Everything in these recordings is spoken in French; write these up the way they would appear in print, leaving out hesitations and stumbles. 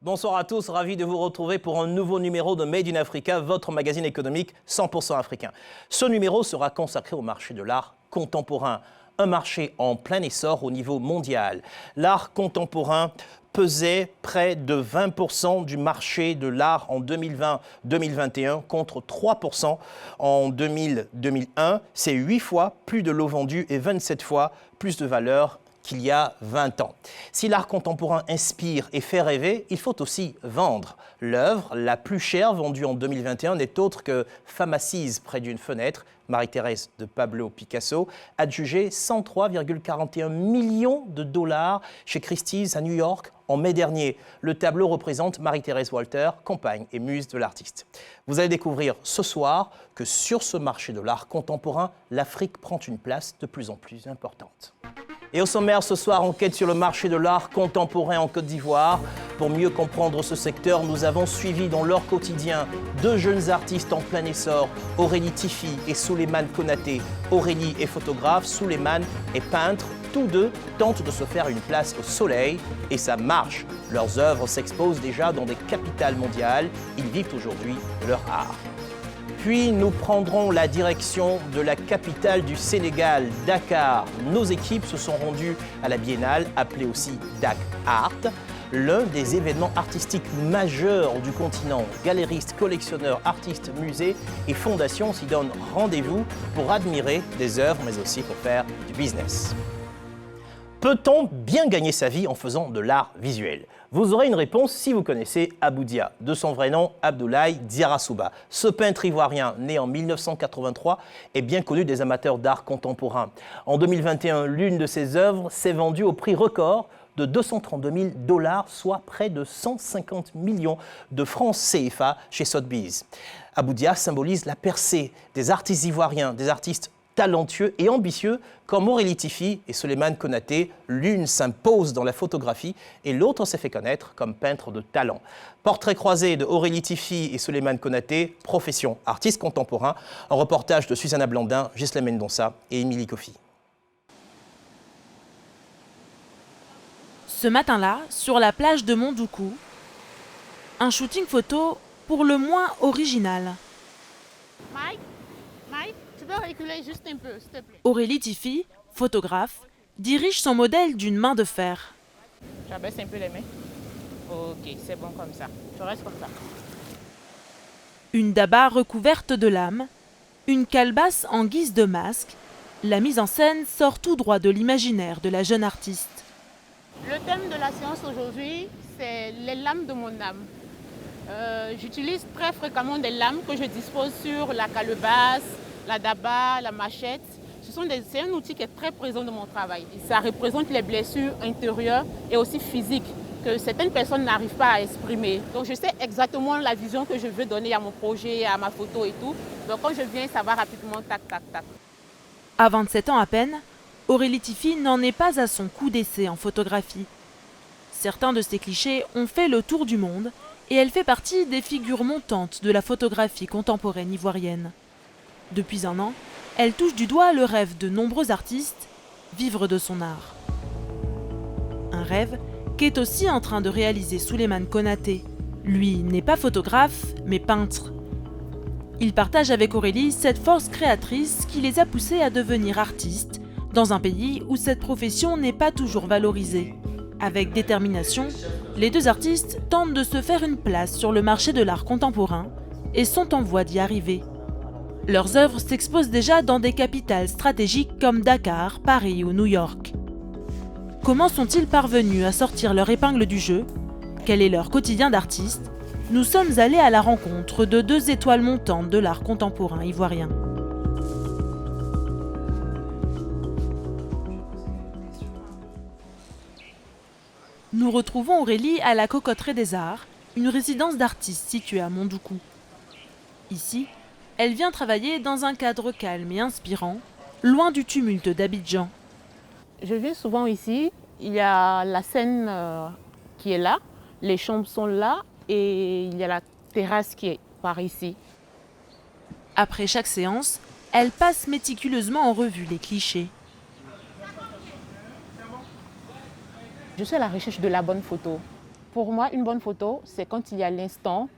Bonsoir à tous, ravi de vous retrouver pour un nouveau numéro de Made in Africa, votre magazine économique 100% africain. Ce numéro sera consacré au marché de l'art contemporain, un marché en plein essor au niveau mondial. L'art contemporain pesait près de 20% du marché de l'art en 2020-2021 contre 3% en 2000-2001. C'est 8 fois plus de lots vendus et 27 fois plus de valeur qu'il y a 20 ans. Si l'art contemporain inspire et fait rêver, il faut aussi vendre. L'œuvre la plus chère vendue en 2021 n'est autre que Femme assise près d'une fenêtre, Marie-Thérèse de Pablo Picasso, adjugée 103,41 millions de dollars chez Christie's à New York en mai dernier. Le tableau représente Marie-Thérèse Walter, compagne et muse de l'artiste. Vous allez découvrir ce soir que sur ce marché de l'art contemporain, l'Afrique prend une place de plus en plus importante. Et au sommaire ce soir, enquête sur le marché de l'art contemporain en Côte d'Ivoire. Pour mieux comprendre ce secteur, nous avons suivi dans leur quotidien deux jeunes artistes en plein essor, Aurélie Tifi et Souleymane Konaté. Aurélie est photographe, Souleymane est peintre. Tous deux tentent de se faire une place au soleil et ça marche. Leurs œuvres s'exposent déjà dans des capitales mondiales. Ils vivent aujourd'hui leur art. Puis nous prendrons la direction de la capitale du Sénégal, Dakar. Nos équipes se sont rendues à la Biennale, appelée aussi Dak Art, l'un des événements artistiques majeurs du continent. Galéristes, collectionneurs, artistes, musées et fondations s'y donnent rendez-vous pour admirer des œuvres, mais aussi pour faire du business. Peut-on bien gagner sa vie en faisant de l'art visuel? Vous aurez une réponse si vous connaissez Abou Dia, de son vrai nom Abdoulaye Diarra-Souba. Ce peintre ivoirien, né en 1983, est bien connu des amateurs d'art contemporain. En 2021, l'une de ses œuvres s'est vendue au prix record de 232 000 $, soit près de 150 millions de francs CFA chez Sotheby's. Abou Dia symbolise la percée des artistes ivoiriens, des artistes talentueux et ambitieux comme Aurélie Tifi et Souleymane Konaté. L'une s'impose dans la photographie et l'autre s'est fait connaître comme peintre de talent. Portrait croisé de Aurélie Tifi et Souleymane Konaté, profession artiste contemporain, un reportage de Susanna Blandin, Ghislaine Mendonça et Émilie Kofi. Ce matin-là, sur la plage de Mondoukou, un shooting photo pour le moins original. Mike, tu peux reculer juste un peu, s'il te plaît. Aurélie Tifi, photographe, dirige son modèle d'une main de fer. J'abaisse un peu les mains. Ok, c'est bon comme ça. Tu restes comme ça. Une daba recouverte de lames, une calebasse en guise de masque. La mise en scène sort tout droit de l'imaginaire de la jeune artiste. Le thème de la séance aujourd'hui, c'est les lames de mon âme. J'utilise très fréquemment des lames que je dispose sur la calebasse, la daba, la machette. C'est un outil qui est très présent dans mon travail. Ça représente les blessures intérieures et aussi physiques que certaines personnes n'arrivent pas à exprimer. Donc je sais exactement la vision que je veux donner à mon projet, à ma photo et tout. Donc quand je viens, ça va rapidement, tac, tac, tac. À 27 ans à peine, Aurélie Tifi n'en est pas à son coup d'essai en photographie. Certains de ses clichés ont fait le tour du monde et elle fait partie des figures montantes de la photographie contemporaine ivoirienne. Depuis un an, elle touche du doigt le rêve de nombreux artistes, vivre de son art. Un rêve qu'est aussi en train de réaliser Souleymane Konaté. Lui n'est pas photographe, mais peintre. Il partage avec Aurélie cette force créatrice qui les a poussés à devenir artistes dans un pays où cette profession n'est pas toujours valorisée. Avec détermination, les deux artistes tentent de se faire une place sur le marché de l'art contemporain et sont en voie d'y arriver. Leurs œuvres s'exposent déjà dans des capitales stratégiques comme Dakar, Paris ou New York. Comment sont-ils parvenus à sortir leur épingle du jeu? Quel est leur quotidien d'artiste? Nous sommes allés à la rencontre de deux étoiles montantes de l'art contemporain ivoirien. Nous retrouvons Aurélie à la Cocoterie des Arts, une résidence d'artistes située à Mondoukou. Ici, elle vient travailler dans un cadre calme et inspirant, loin du tumulte d'Abidjan. Je viens souvent ici Il y a la scène qui est là, les chambres sont là et il y a la terrasse qui est par ici. Après chaque séance, elle passe méticuleusement en revue les clichés. Je suis à la recherche de la bonne photo. Pour moi, une bonne photo, c'est quand il y a l'instant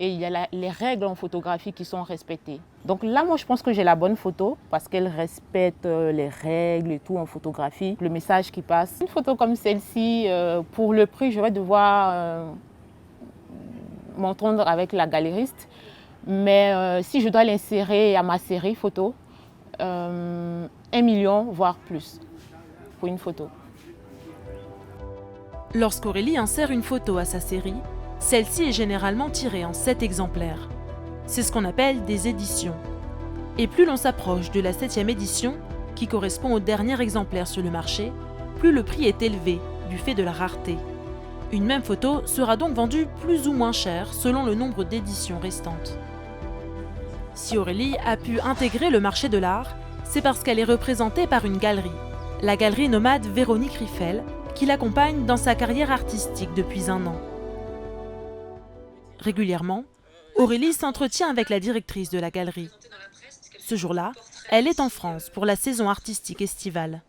et il y a les règles en photographie qui sont respectées. Donc là, moi, je pense que j'ai la bonne photo parce qu'elle respecte les règles et tout en photographie, le message qui passe. Une photo comme celle-ci, pour le prix, je vais devoir m'entendre avec la galériste. Mais si je dois l'insérer à ma série photo, 1 million, voire plus, pour une photo. Lorsqu'Aurélie insère une photo à sa série, celle-ci est généralement tirée en 7 exemplaires. C'est ce qu'on appelle des éditions. Et plus l'on s'approche de la 7e édition, qui correspond au dernier exemplaire sur le marché, plus le prix est élevé, du fait de la rareté. Une même photo sera donc vendue plus ou moins cher selon le nombre d'éditions restantes. Si Aurélie a pu intégrer le marché de l'art, c'est parce qu'elle est représentée par une galerie, la galerie nomade Véronique Riffel, qui l'accompagne dans sa carrière artistique depuis 1 an. Régulièrement, Aurélie s'entretient avec la directrice de la galerie. Ce jour-là, elle est en France pour la saison artistique estivale.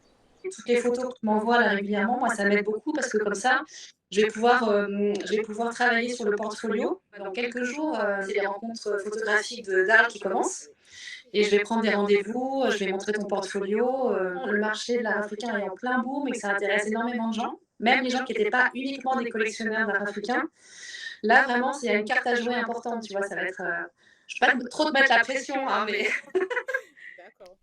Toutes les photos que tu m'envoies là régulièrement, moi ça m'aide beaucoup parce que comme ça, je vais pouvoir travailler sur le portfolio. Dans quelques jours, c'est les rencontres photographiques d'art qui commencent. Et je vais prendre des rendez-vous, je vais montrer ton portfolio. Le marché de l'art africain est en plein boom et que ça intéresse énormément de gens, même les gens qui n'étaient pas uniquement des collectionneurs d'art africain. Là, vraiment, il y a une carte à jouer importante, tu vois, ça va être... je ne vais pas trop te mettre la pression, hein, mais...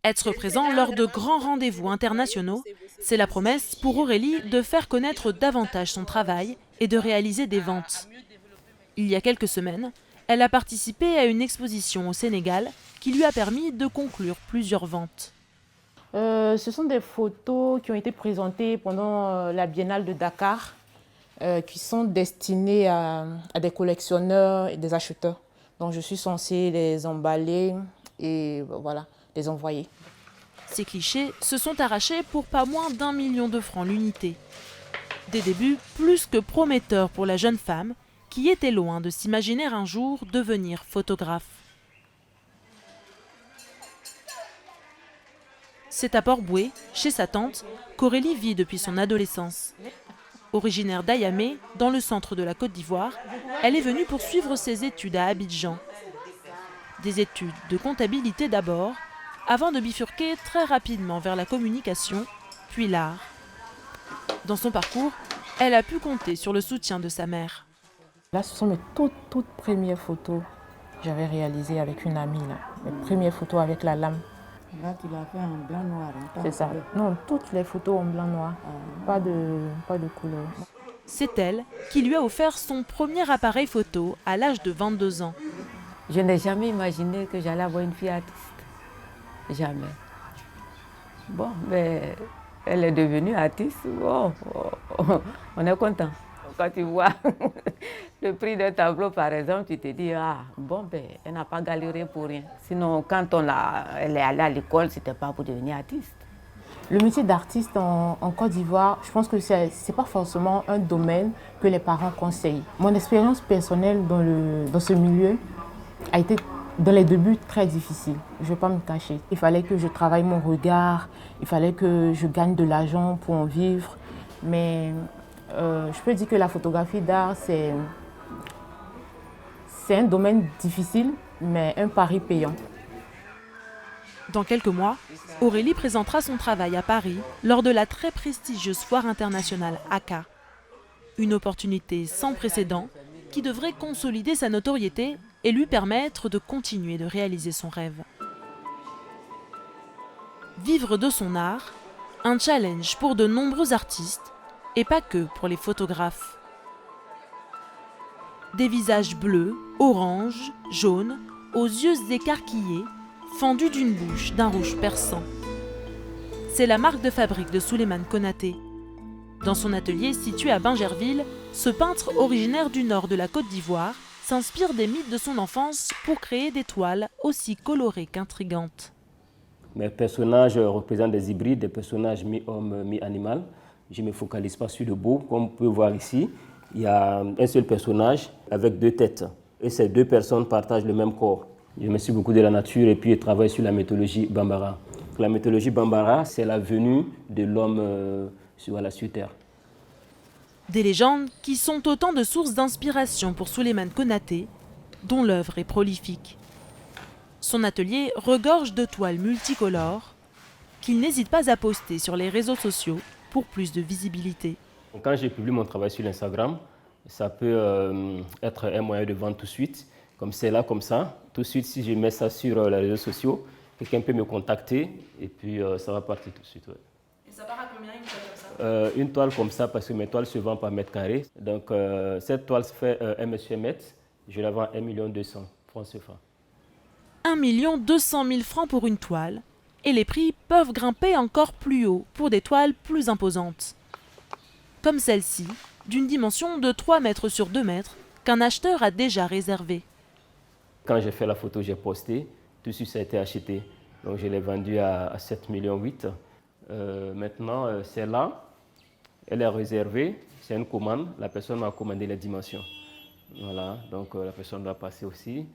Être présent lors de grands rendez-vous internationaux, c'est la promesse pour Aurélie de faire connaître davantage son travail et de réaliser des ventes. Il y a quelques semaines, elle a participé à une exposition au Sénégal qui lui a permis de conclure plusieurs ventes. Ce sont des photos qui ont été présentées pendant la Biennale de Dakar, qui sont destinées à des collectionneurs et des acheteurs. Donc je suis censée les emballer et voilà, les envoyer. Ces clichés se sont arrachés pour pas moins d'1 million de francs l'unité. Des débuts plus que prometteurs pour la jeune femme qui était loin de s'imaginer un jour devenir photographe. C'est à Port-Bouët, chez sa tante, qu'Aurélie vit depuis son adolescence. Originaire d'Ayamé, dans le centre de la Côte d'Ivoire, elle est venue poursuivre ses études à Abidjan. Des études de comptabilité d'abord, avant de bifurquer très rapidement vers la communication, puis l'art. Dans son parcours, elle a pu compter sur le soutien de sa mère. Là, ce sont mes toutes premières photos que j'avais réalisées avec une amie. Là. Mes premières photos avec la lame. Là, tu l'as fait en blanc-noir. C'est ça. Non, toutes les photos en blanc-noir. Pas de couleur. C'est elle qui lui a offert son premier appareil photo à l'âge de 22 ans. Je n'ai jamais imaginé que j'allais avoir une fille artiste. Jamais. Bon, mais elle est devenue artiste. Bon, on est content. Quand tu vois le prix d'un tableau, par exemple, tu te dis, ah, bon, ben, elle n'a pas galéré pour rien. Sinon, quand elle est allée à l'école, ce n'était pas pour devenir artiste. Le métier d'artiste en Côte d'Ivoire, je pense que ce n'est pas forcément un domaine que les parents conseillent. Mon expérience personnelle dans ce milieu a été, dans les débuts, très difficile. Je ne vais pas me cacher. Il fallait que je travaille mon regard, il fallait que je gagne de l'argent pour en vivre. Mais je peux dire que la photographie d'art, c'est un domaine difficile, mais un pari payant. Dans quelques mois, Aurélie présentera son travail à Paris lors de la très prestigieuse foire internationale ACA. Une opportunité sans précédent qui devrait consolider sa notoriété et lui permettre de continuer de réaliser son rêve. Vivre de son art, un challenge pour de nombreux artistes et pas que pour les photographes. Des visages bleus, oranges, jaunes, aux yeux écarquillés, fendus d'une bouche d'un rouge perçant. C'est la marque de fabrique de Souleymane Konaté. Dans son atelier situé à Bingerville, ce peintre originaire du nord de la Côte d'Ivoire s'inspire des mythes de son enfance pour créer des toiles aussi colorées qu'intrigantes. Mes personnages représentent des hybrides, des personnages mi-homme, mi-animal. Je ne me focalise pas sur le beau. Comme on peut voir ici, il y a un seul personnage avec 2 têtes. Et ces 2 personnes partagent le même corps. Je me suis beaucoup de la nature et puis je travaille sur la mythologie Bambara. La mythologie Bambara, c'est la venue de l'homme sur Terre. Des légendes qui sont autant de sources d'inspiration pour Souleymane Konaté, dont l'œuvre est prolifique. Son atelier regorge de toiles multicolores qu'il n'hésite pas à poster sur les réseaux sociaux pour plus de visibilité. Quand je publie mon travail sur Instagram, ça peut être un moyen de vente tout de suite. Comme c'est là, comme ça, tout de suite, si je mets ça sur les réseaux sociaux, quelqu'un peut me contacter et puis ça va partir tout de suite. Ouais. Et ça part à combien une toile comme ça? Une toile comme ça, parce que mes toiles se vendent par mètre carré. Donc cette toile se fait 1 m mètre. Je la vends à 1 200 000 francs CFA. 1 200 000 francs pour une toile. Et les prix peuvent grimper encore plus haut pour des toiles plus imposantes. Comme celle-ci, d'une dimension de 3 mètres sur 2 mètres, qu'un acheteur a déjà réservé. Quand j'ai fait la photo, j'ai posté, tout de suite ça a été acheté. Donc je l'ai vendu à 7,8 millions. Maintenant, celle-là, elle est réservée, c'est une commande, la personne m'a commandé les dimensions. Voilà, donc la personne doit passer aussi.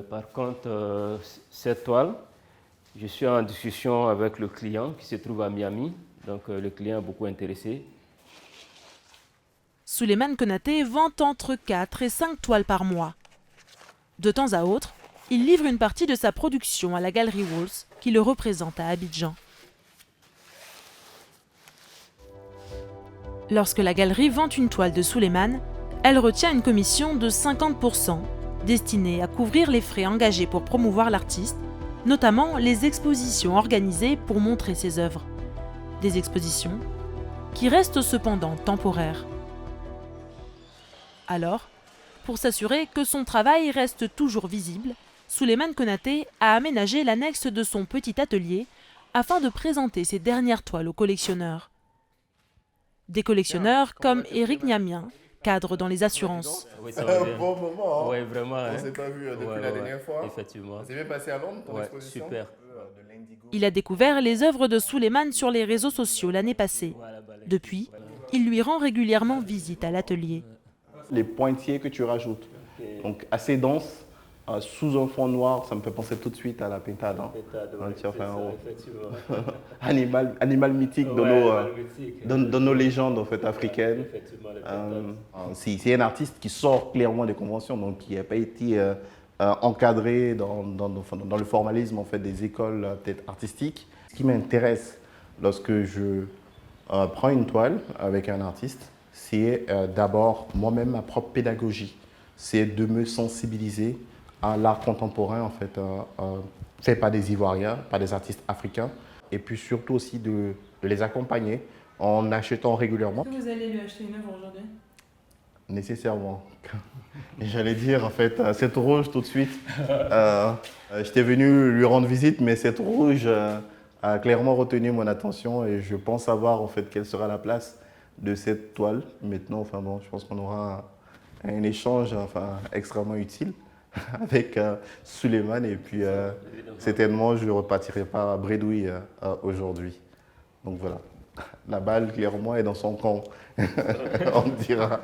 Par contre, cette toile, je suis en discussion avec le client qui se trouve à Miami, donc le client est beaucoup intéressé. Souleymane Konaté vend entre 4 et 5 toiles par mois. De temps à autre, il livre une partie de sa production à la galerie Walls qui le représente à Abidjan. Lorsque la galerie vend une toile de Souleymane, elle retient une commission de 50% destinée à couvrir les frais engagés pour promouvoir l'artiste, notamment les expositions organisées pour montrer ses œuvres. Des expositions qui restent cependant temporaires. Alors, pour s'assurer que son travail reste toujours visible, Souleymane Konaté a aménagé l'annexe de son petit atelier afin de présenter ses dernières toiles aux collectionneurs. Des collectionneurs comme Eric Niamien, cadre dans les assurances. Oui, ça va bien. Bon moment. Oui, vraiment. On ne s'est pas vu depuis la dernière fois. Effectivement. C'est bien passé à Londres, ton exposition? Super. Il a découvert les œuvres de Souleymane sur les réseaux sociaux l'année passée. Depuis, il lui rend régulièrement visite à l'atelier. Les pointillés que tu rajoutes, donc assez denses, sous un fond noir, ça me fait penser tout de suite à la pintade. Animal mythique dans nos légendes en fait, africaines. C'est un artiste qui sort clairement des conventions, donc qui n'a pas été encadré dans le formalisme en fait, des écoles peut-être artistiques. Ce qui m'intéresse lorsque je prends une toile avec un artiste, c'est d'abord moi-même ma propre pédagogie. C'est de me sensibiliser à l'art contemporain en fait, fait par des Ivoiriens, par des artistes africains, et puis surtout aussi de les accompagner en achetant régulièrement. Est-ce que vous allez lui acheter une œuvre aujourd'hui? Nécessairement. J'allais dire en fait, cette rouge tout de suite. J'étais venu lui rendre visite, mais cette rouge a clairement retenu mon attention et je pense savoir en fait quelle sera la place de cette toile. Maintenant, enfin bon, je pense qu'on aura un échange enfin, extrêmement utile avec Souleymane et puis certainement je ne repartirai pas à Bredouille aujourd'hui. Donc voilà, la balle clairement est dans son camp, on dira.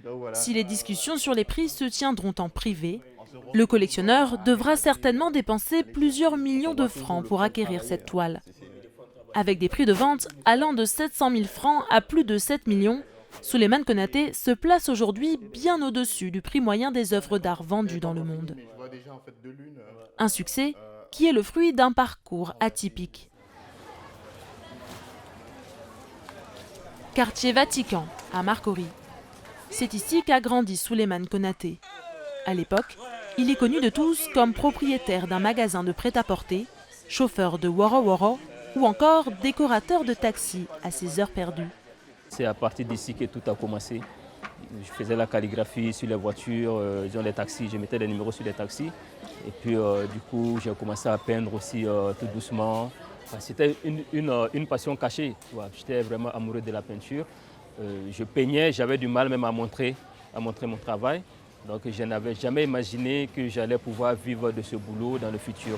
Donc, voilà. Si les discussions sur les prix se tiendront en privé, le collectionneur devra certainement dépenser plusieurs millions de francs pour acquérir cette toile. Avec des prix de vente allant de 700 000 francs à plus de 7 millions, Souleymane Konaté se place aujourd'hui bien au-dessus du prix moyen des œuvres d'art vendues dans le monde. Un succès qui est le fruit d'un parcours atypique. Quartier Vatican, à Marcory. C'est ici qu'a grandi Souleymane Konaté. À l'époque, il est connu de tous comme propriétaire d'un magasin de prêt-à-porter, chauffeur de Woro Woro ou encore décorateur de taxi à ses heures perdues. C'est à partir d'ici que tout a commencé. Je faisais la calligraphie sur les voitures, les taxis, je mettais des numéros sur les taxis. Et puis du coup, j'ai commencé à peindre aussi tout doucement. Enfin, c'était une passion cachée. J'étais vraiment amoureux de la peinture. Je peignais, j'avais du mal même à montrer mon travail. Donc je n'avais jamais imaginé que j'allais pouvoir vivre de ce boulot dans le futur.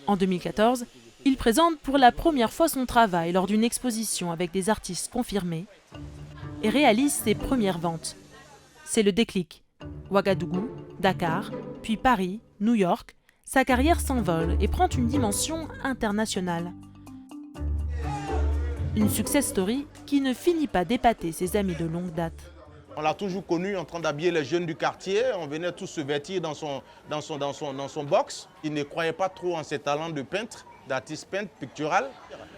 En 2014, Il présente pour la première fois son travail lors d'une exposition avec des artistes confirmés et réalise ses premières ventes. C'est le déclic. Ouagadougou, Dakar, puis Paris, New York, sa carrière s'envole et prend une dimension internationale. Une success story qui ne finit pas d'épater ses amis de longue date. On l'a toujours connu en train d'habiller les jeunes du quartier. On venait tous se vêtir dans son box. Il ne croyait pas trop en ses talents de peintre, d'artiste peintre, pictural.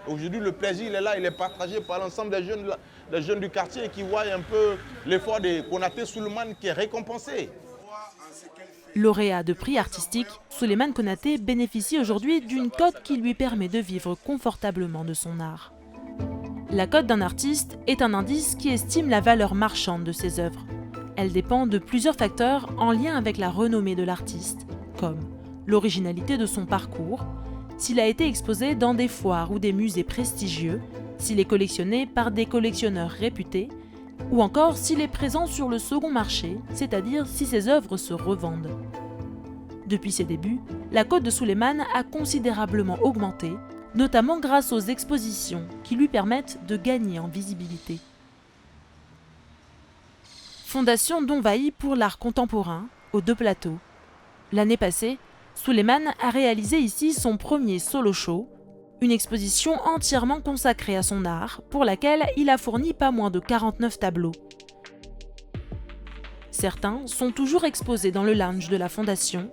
Aujourd'hui, le plaisir, il est là, il est partagé par l'ensemble des jeunes du quartier qui voient un peu l'effort de Konaté Souleymane qui est récompensé. Lauréat de prix artistique, Souleymane Konaté bénéficie aujourd'hui d'une cote qui lui permet de vivre confortablement de son art. La cote d'un artiste est un indice qui estime la valeur marchande de ses œuvres. Elle dépend de plusieurs facteurs en lien avec la renommée de l'artiste, comme l'originalité de son parcours, s'il a été exposé dans des foires ou des musées prestigieux, s'il est collectionné par des collectionneurs réputés, ou encore s'il est présent sur le second marché, c'est-à-dire si ses œuvres se revendent. Depuis ses débuts, la cote de Souleymane a considérablement augmenté, notamment grâce aux expositions qui lui permettent de gagner en visibilité. Fondation Donvaï pour l'art contemporain, aux Deux Plateaux. L'année passée, Souleymane a réalisé ici son premier solo show, une exposition entièrement consacrée à son art, pour laquelle il a fourni pas moins de 49 tableaux. Certains sont toujours exposés dans le lounge de la Fondation,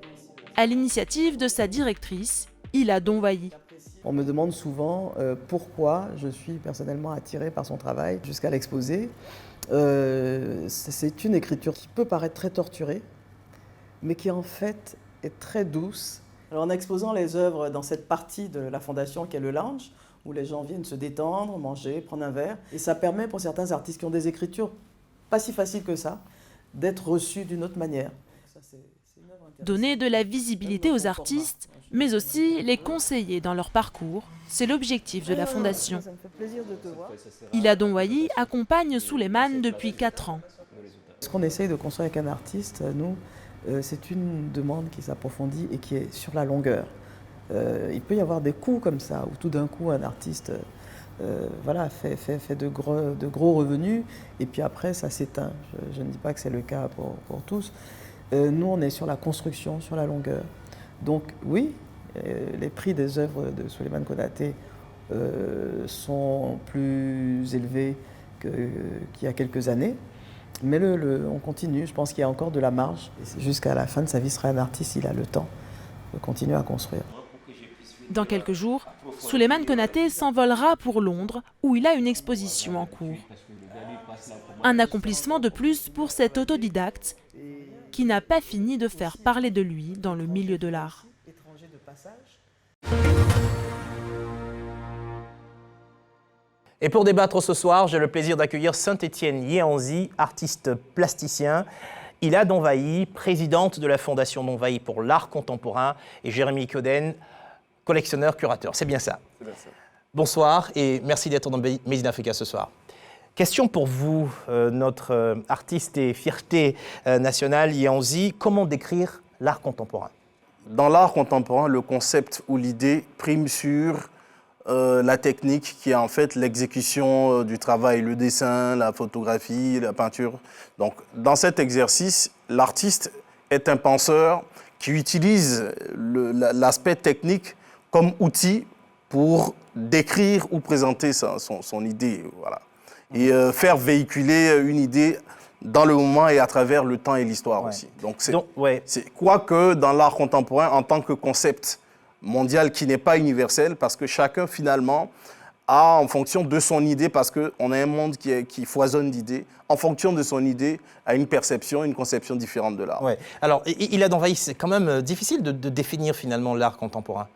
à l'initiative de sa directrice, Ila Donvaï. On me demande souvent pourquoi je suis personnellement attirée par son travail jusqu'à l'exposer. C'est une écriture qui peut paraître très torturée, mais qui en fait est très douce. Alors, en exposant les œuvres dans cette partie de la Fondation qui est le lounge, où les gens viennent se détendre, manger, prendre un verre, et ça permet pour certains artistes qui ont des écritures pas si faciles que ça, d'être reçus d'une autre manière. Donner de la visibilité aux artistes, mais aussi les conseiller dans leur parcours, c'est l'objectif de la Fondation. Ila Donvaï accompagne Souleymane depuis 4 ans. Ce qu'on essaye de construire avec un artiste, nous, c'est une demande qui s'approfondit et qui est sur la longueur. Il peut y avoir des coups comme ça, où tout d'un coup un artiste fait de gros revenus, et puis après ça s'éteint. Je ne dis pas que c'est le cas pour tous. Nous, on est sur la construction, sur la longueur. Donc oui, les prix des œuvres de Souleymane Konaté sont plus élevés qu'il y a quelques années. Mais on continue, je pense qu'il y a encore de la marge. Jusqu'à la fin de sa vie, sera un artiste, il a le temps de continuer à construire. Dans quelques jours, Souleymane Konaté s'envolera pour Londres, où il a une exposition en cours. Un accomplissement de plus pour cet autodidacte qui n'a pas fini de faire parler de lui dans le milieu de l'art. Et pour débattre ce soir, j'ai le plaisir d'accueillir Saint-Étienne Yeanzi, artiste plasticien, Ila Donvaï, présidente de la Fondation Donvaï pour l'art contemporain, et Jérémy Coden, collectionneur-curateur. C'est bien ça. C'est bien ça. Bonsoir et merci d'être dans Made in Africa ce soir. Question pour vous, notre artiste et fierté nationale, Yeanzi. Comment décrire l'art contemporain? Dans l'art contemporain, le concept ou l'idée prime sur la technique qui est en fait l'exécution du travail, le dessin, la photographie, la peinture. Donc, dans cet exercice, l'artiste est un penseur qui utilise l'aspect technique comme outil pour décrire ou présenter son idée. Voilà. Et faire véhiculer une idée dans le moment et à travers le temps et l'histoire aussi. Donc, quoique dans l'art contemporain, en tant que concept mondial qui n'est pas universel, parce que chacun finalement a, en fonction de son idée, parce qu'on a un monde qui foisonne d'idées, en fonction de son idée, a une perception, une conception différente de l'art. Ouais. Alors, Ila Donvaï, c'est quand même difficile de définir finalement l'art contemporain.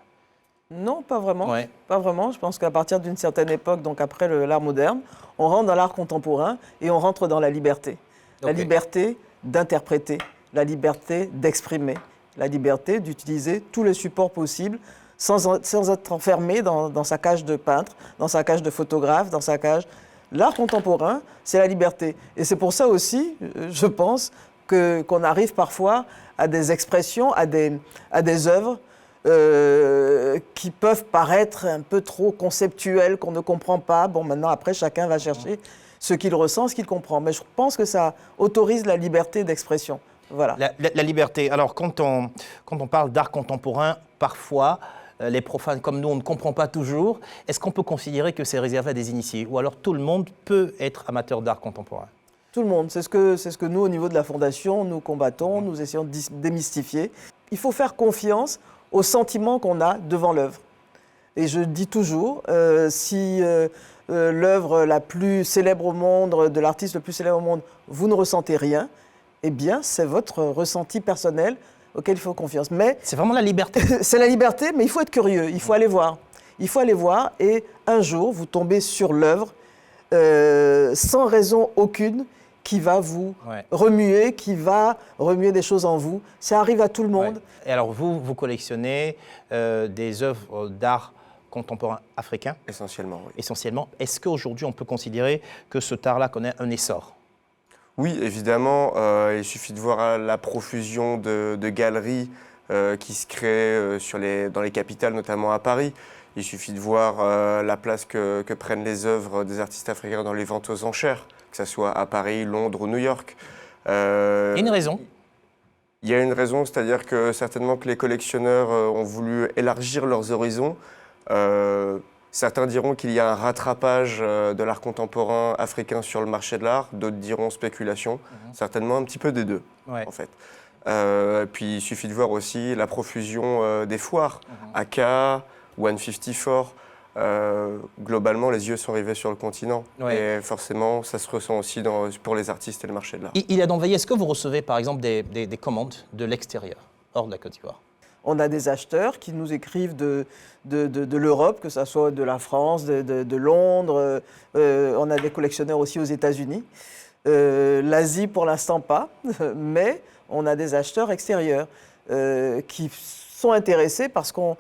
Non, pas vraiment. Ouais. Pas vraiment. Je pense qu'à partir d'une certaine époque, donc après l'art moderne, on rentre dans l'art contemporain et on rentre dans la liberté. La liberté d'interpréter, la liberté d'exprimer, la liberté d'utiliser tous les supports possibles sans être enfermé dans sa cage de peintre, dans sa cage de photographe, dans sa cage. L'art contemporain, c'est la liberté. Et c'est pour ça aussi, je pense, qu'on arrive parfois à des expressions, à des œuvres qui peuvent paraître un peu trop conceptuels, qu'on ne comprend pas. Bon, maintenant, après, chacun va chercher ce qu'il ressent, ce qu'il comprend. Mais je pense que ça autorise la liberté d'expression. Voilà. La liberté. Alors, quand on parle d'art contemporain, parfois, les profanes comme nous, on ne comprend pas toujours. Est-ce qu'on peut considérer que c'est réservé à des initiés? Ou alors tout le monde peut être amateur d'art contemporain? Tout le monde. C'est ce que nous, au niveau de la Fondation, nous combattons, nous essayons de démystifier. Il faut faire confiance au sentiment qu'on a devant l'œuvre. Et je dis toujours, si l'œuvre la plus célèbre au monde, de l'artiste le plus célèbre au monde, vous ne ressentez rien, eh bien, c'est votre ressenti personnel auquel il faut confiance. Mais c'est vraiment la liberté. C'est la liberté, mais il faut être curieux, il faut aller voir. Il faut aller voir et un jour, vous tombez sur l'œuvre sans raison aucune qui va vous remuer, qui va remuer des choses en vous. Ça arrive à tout le monde. Et alors, vous collectionnez des œuvres d'art contemporain africain? Essentiellement, oui. Essentiellement. Est-ce qu'aujourd'hui, on peut considérer que ce art-là connaît un essor? Oui, évidemment. Il suffit de voir la profusion de galeries qui se créent dans les capitales, notamment à Paris. Il suffit de voir la place que prennent les œuvres des artistes africains dans les ventes aux enchères, que ce soit à Paris, Londres ou New York. Il y a une raison? Il y a une raison, c'est-à-dire que certainement que les collectionneurs ont voulu élargir leurs horizons. Certains diront qu'il y a un rattrapage de l'art contemporain africain sur le marché de l'art, d'autres diront spéculation, certainement un petit peu des deux, en fait. Puis il suffit de voir aussi la profusion des foires, AK, 154. Globalement, les yeux sont rivés sur le continent. Et forcément, ça se ressent aussi pour les artistes et le marché de l'art. Il a d'envoyer, est-ce que vous recevez par exemple des commandes de l'extérieur, hors de la Côte d'Ivoire? On a des acheteurs qui nous écrivent de l'Europe, que ce soit de la France, de Londres. On a des collectionneurs aussi aux États-Unis. L'Asie, pour l'instant, pas. Mais on a des acheteurs extérieurs qui sont intéressés parce qu'on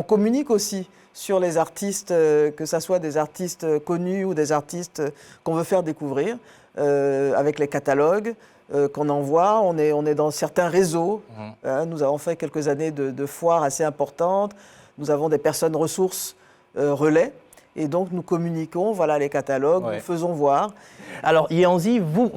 communique aussi sur les artistes, que ce soit des artistes connus ou des artistes qu'on veut faire découvrir, avec les catalogues qu'on envoie. On est dans certains réseaux. Nous avons fait quelques années de foires assez importantes. Nous avons des personnes ressources relais. Et donc, nous communiquons, voilà les catalogues, nous faisons voir. Alors, Yanzi, vous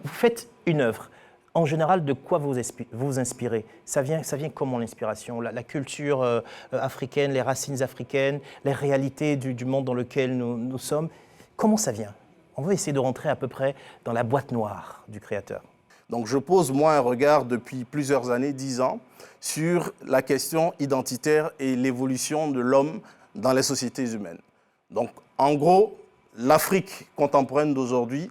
faites une œuvre. En général, de quoi vous inspirez? Ça vient comment l'inspiration? La culture africaine, les racines africaines, les réalités du monde dans lequel nous sommes. Comment ça vient? On va essayer de rentrer à peu près dans la boîte noire du créateur. Donc je pose moi un regard depuis plusieurs années, 10 ans, sur la question identitaire et l'évolution de l'homme dans les sociétés humaines. Donc en gros, l'Afrique contemporaine d'aujourd'hui,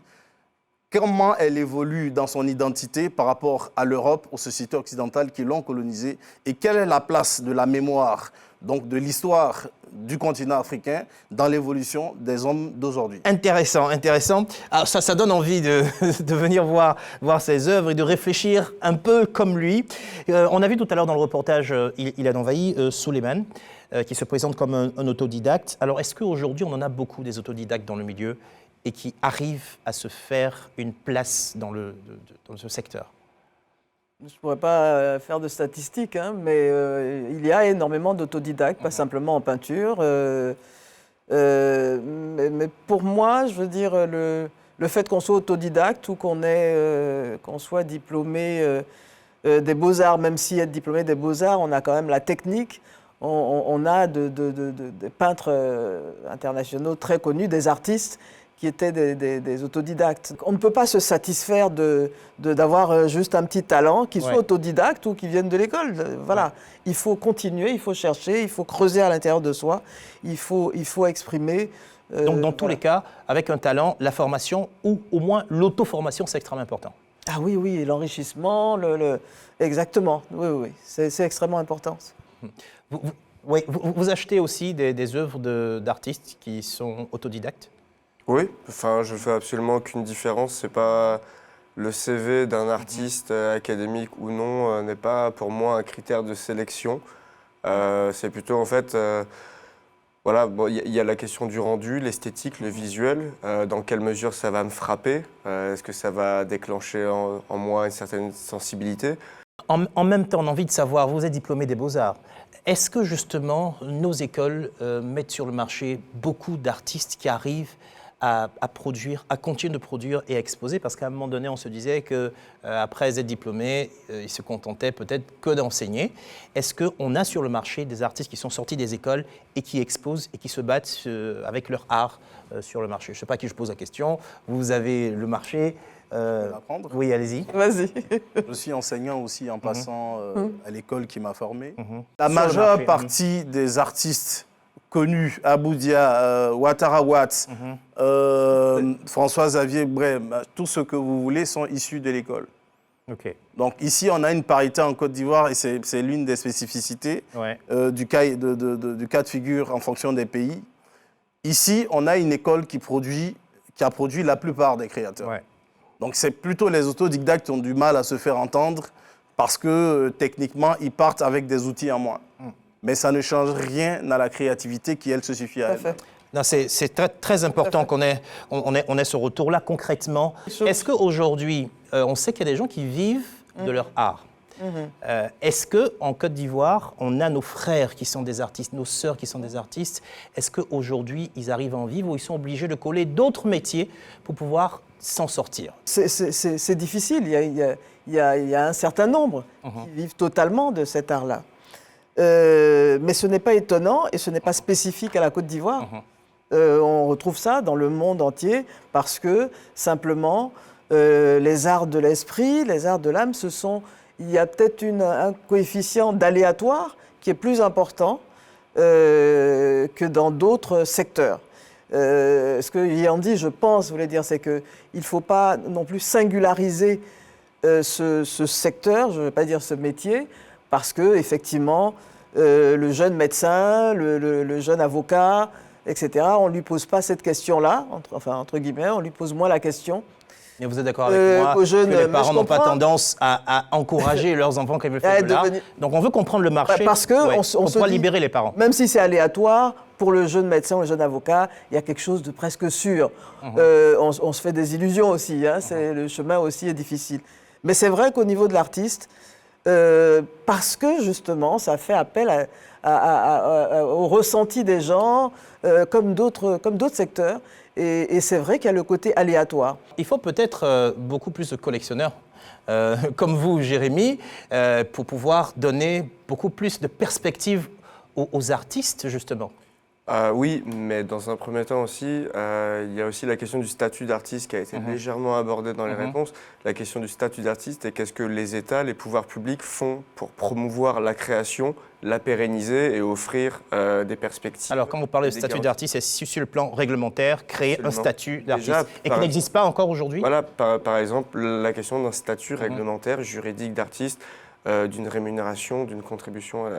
comment elle évolue dans son identité par rapport à l'Europe, aux sociétés occidentales qui l'ont colonisée, et quelle est la place de la mémoire, donc de l'histoire du continent africain dans l'évolution des hommes d'aujourd'hui. Intéressant, intéressant. Alors ça donne envie de venir voir ses œuvres et de réfléchir un peu comme lui. On a vu tout à l'heure dans le reportage Il a envahi Souleymane, qui se présente comme un autodidacte. Alors est-ce qu'aujourd'hui on en a beaucoup des autodidactes dans le milieu et qui arrivent à se faire une place dans ce secteur? Je ne pourrais pas faire de statistiques, mais il y a énormément d'autodidactes, pas simplement en peinture. Mais pour moi, je veux dire, le fait qu'on soit autodidacte ou qu'on soit diplômé des beaux-arts, même si être diplômé des beaux-arts, on a quand même la technique. On a des peintres internationaux très connus, des artistes qui étaient des autodidactes. On ne peut pas se satisfaire d'avoir juste un petit talent, qu'il soit autodidacte ou qu'il vienne de l'école. Voilà. Il faut continuer, il faut chercher, il faut creuser à l'intérieur de soi, il faut exprimer. Donc dans tous les cas, avec un talent, la formation ou au moins l'auto-formation, c'est extrêmement important. Ah oui, l'enrichissement, exactement, oui, c'est extrêmement important. Vous achetez aussi des œuvres d'artistes qui sont autodidactes? Oui, enfin, je ne fais absolument aucune différence. C'est pas le CV d'un artiste académique ou non n'est pas pour moi un critère de sélection. C'est plutôt en fait, voilà, il y a la question du rendu, l'esthétique, le visuel. Dans quelle mesure ça va me frapper? Est-ce que ça va déclencher en moi une certaine sensibilité? En même temps, on a envie de savoir, vous êtes diplômé des Beaux-Arts. Est-ce que justement nos écoles mettent sur le marché beaucoup d'artistes qui arrivent à produire, à continuer de produire et à exposer? Parce qu'à un moment donné, on se disait qu'après être diplômé, ils se contentaient peut-être que d'enseigner. Est-ce qu'on a sur le marché des artistes qui sont sortis des écoles et qui exposent et qui se battent avec leur art sur le marché? Je ne sais pas à qui je pose la question. Vous avez le marché. Oui, allez-y. Vas-y. Je suis enseignant aussi en passant à l'école qui m'a formé. La Sur le majeure marché, partie des artistes connus, Aboudia, Ouattara Ouatt, François Xavier, bref, tout ce que vous voulez sont issus de l'école. OK. Donc ici, on a une parité en Côte d'Ivoire et c'est l'une des spécificités du cas de figure en fonction des pays. Ici, on a une école qui a produit la plupart des créateurs. Ouais. Donc c'est plutôt les autodidactes qui ont du mal à se faire entendre parce que techniquement, ils partent avec des outils en moins. Mais ça ne change rien à la créativité qui, elle, se suffit à elle. Non, c'est très, très important qu'on ait ce retour-là concrètement. Est-ce qu'aujourd'hui, on sait qu'il y a des gens qui vivent de leur art? Est-ce qu'en Côte d'Ivoire, on a nos frères qui sont des artistes, nos sœurs qui sont des artistes? Est-ce qu'aujourd'hui, ils arrivent à en vivre ou ils sont obligés de coller d'autres métiers pour pouvoir s'en sortir? C'est difficile. Il y a un certain nombre qui vivent totalement de cet art-là. Mais ce n'est pas étonnant et ce n'est pas spécifique à la Côte d'Ivoire. On retrouve ça dans le monde entier parce que simplement les arts de l'esprit, les arts de l'âme, il y a peut-être un coefficient d'aléatoire qui est plus important que dans d'autres secteurs. Ce que Yandi, je pense, voulait dire, c'est qu'il ne faut pas non plus singulariser ce secteur, je ne veux pas dire ce métier, parce qu'effectivement, le jeune médecin, le jeune avocat, etc., on ne lui pose pas cette question-là, entre guillemets, on lui pose moins la question. Mais vous êtes d'accord avec moi que les parents n'ont pas tendance à encourager leurs enfants quand ils veulent faire de l'art. Donc on veut comprendre le marché parce que on pourra libérer les parents. Même si c'est aléatoire, pour le jeune médecin ou le jeune avocat, il y a quelque chose de presque sûr. On se fait des illusions aussi, le chemin aussi est difficile. Mais c'est vrai qu'au niveau de l'artiste, parce que justement, ça fait appel au ressenti des gens, comme d'autres secteurs. Et c'est vrai qu'il y a le côté aléatoire. Il faut peut-être beaucoup plus de collectionneurs, comme vous, Jérémy, pour pouvoir donner beaucoup plus de perspectives aux artistes, justement. Oui, mais dans un premier temps aussi, il y a aussi la question du statut d'artiste qui a été légèrement abordée dans les réponses. La question du statut d'artiste et qu'est-ce que les États, les pouvoirs publics font pour promouvoir la création, la pérenniser et offrir des perspectives. Alors, quand vous parlez de statut d'artiste, c'est sur le plan réglementaire, créer un statut d'artiste et qui n'existe pas encore aujourd'hui? Voilà, par exemple, la question d'un statut réglementaire, juridique d'artiste, d'une rémunération, d'une contribution à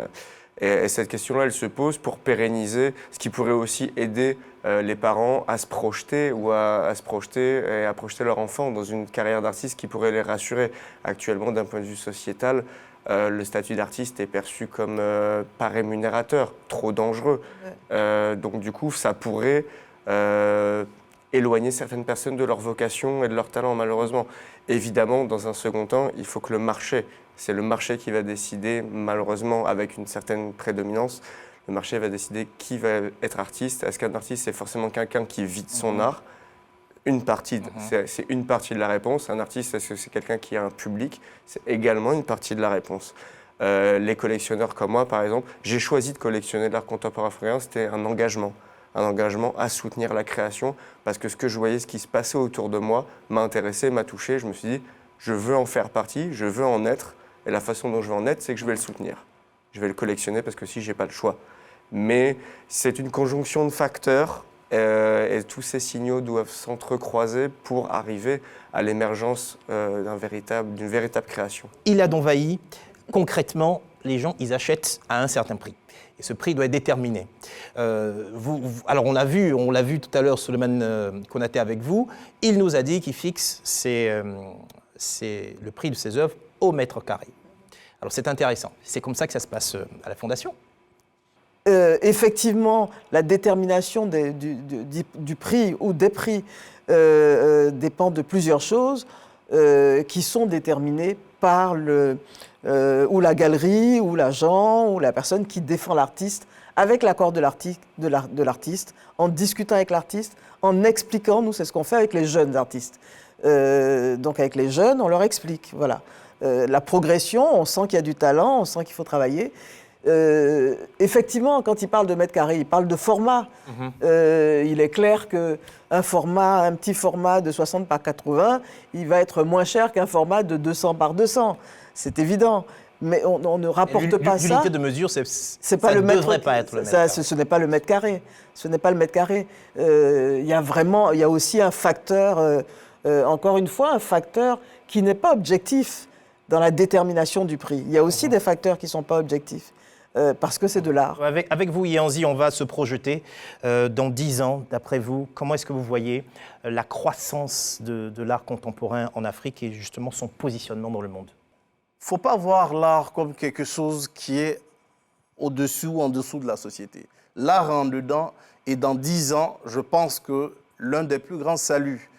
Et cette question-là, elle se pose pour pérenniser, ce qui pourrait aussi aider les parents à se projeter ou à se projeter et à projeter leur enfant dans une carrière d'artiste qui pourrait les rassurer. Actuellement, d'un point de vue sociétal, le statut d'artiste est perçu comme pas rémunérateur, trop dangereux. Donc du coup, ça pourrait éloigner certaines personnes de leur vocation et de leur talent, malheureusement. Évidemment, dans un second temps, il faut que le marché, c'est le marché qui va décider, malheureusement, avec une certaine prédominance, le marché va décider qui va être artiste. Est-ce qu'un artiste, c'est forcément quelqu'un qui vit de son art? Une partie, c'est une partie de la réponse. Un artiste, est-ce que c'est quelqu'un qui a un public? C'est également une partie de la réponse. Les collectionneurs comme moi, par exemple, j'ai choisi de collectionner de l'art contemporain africain, c'était un engagement à soutenir la création, parce que ce que je voyais, ce qui se passait autour de moi, m'a intéressé, m'a touché. Je me suis dit, je veux en faire partie, je veux en être, et la façon dont je veux en être, c'est que je vais le soutenir. Je vais le collectionner parce que si, j'ai pas le choix. Mais c'est une conjonction de facteurs, et tous ces signaux doivent s'entrecroiser pour arriver à l'émergence d'une véritable création. Il a d'envahi, concrètement, les gens, ils achètent à un certain prix. Et ce prix doit être déterminé. Alors on l'a vu tout à l'heure, Souleymane Konaté avec vous, il nous a dit qu'il fixe le prix de ses œuvres au mètre carré. Alors c'est intéressant, c'est comme ça que ça se passe à la Fondation. Effectivement, la détermination du prix ou des prix dépend de plusieurs choses. qui sont déterminés par ou la galerie, ou l'agent, ou la personne qui défend l'artiste, avec l'accord de l'artiste, en discutant avec l'artiste, en expliquant, nous c'est ce qu'on fait avec les jeunes artistes. Donc avec les jeunes, on leur explique, voilà. La progression, on sent qu'il y a du talent, on sent qu'il faut travailler. Effectivement, quand il parle de mètres carrés, il parle de format. Il est clair qu'un petit format de 60 par 80, il va être moins cher qu'un format de 200 par 200. C'est évident. Mais on ne rapporte pas ça. L'unité de mesure, ça ne devrait pas être le mètre carré. Ce n'est pas le mètre carré. Ce n'est pas le mètre carré. Il y a aussi un facteur, encore une fois, un facteur qui n'est pas objectif dans la détermination du prix. Il y a aussi des facteurs qui ne sont pas objectifs. Parce que c'est de l'art. Avec vous, Ianzi, on va se projeter dans 10 ans, d'après vous. Comment est-ce que vous voyez la croissance de l'art contemporain en Afrique et justement son positionnement dans le monde? Il ne faut pas voir l'art comme quelque chose qui est au-dessus ou en dessous de la société. L'art est en dedans et dans 10 ans, je pense que l'un des plus grands saluts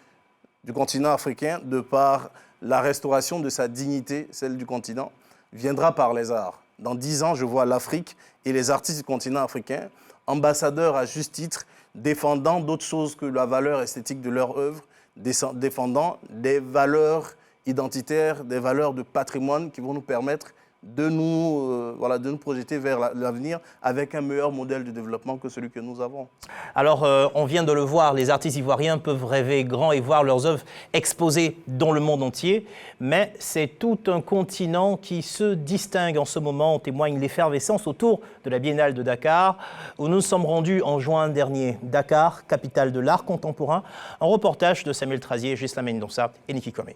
du continent africain, de par la restauration de sa dignité, celle du continent, viendra par les arts. Dans 10 ans, je vois l'Afrique et les artistes du continent africain, ambassadeurs à juste titre, défendant d'autres choses que la valeur esthétique de leur œuvre, défendant des valeurs identitaires, des valeurs de patrimoine qui vont nous permettre de nous projeter vers l'avenir avec un meilleur modèle de développement que celui que nous avons. Alors, on vient de le voir, les artistes ivoiriens peuvent rêver grand et voir leurs œuvres exposées dans le monde entier, mais c'est tout un continent qui se distingue en ce moment. On témoigne l'effervescence autour de la Biennale de Dakar, où nous nous sommes rendus en juin dernier. Dakar, capitale de l'art contemporain, un reportage de Samuel Trazier, Gisela Mendonça et Niki Kome.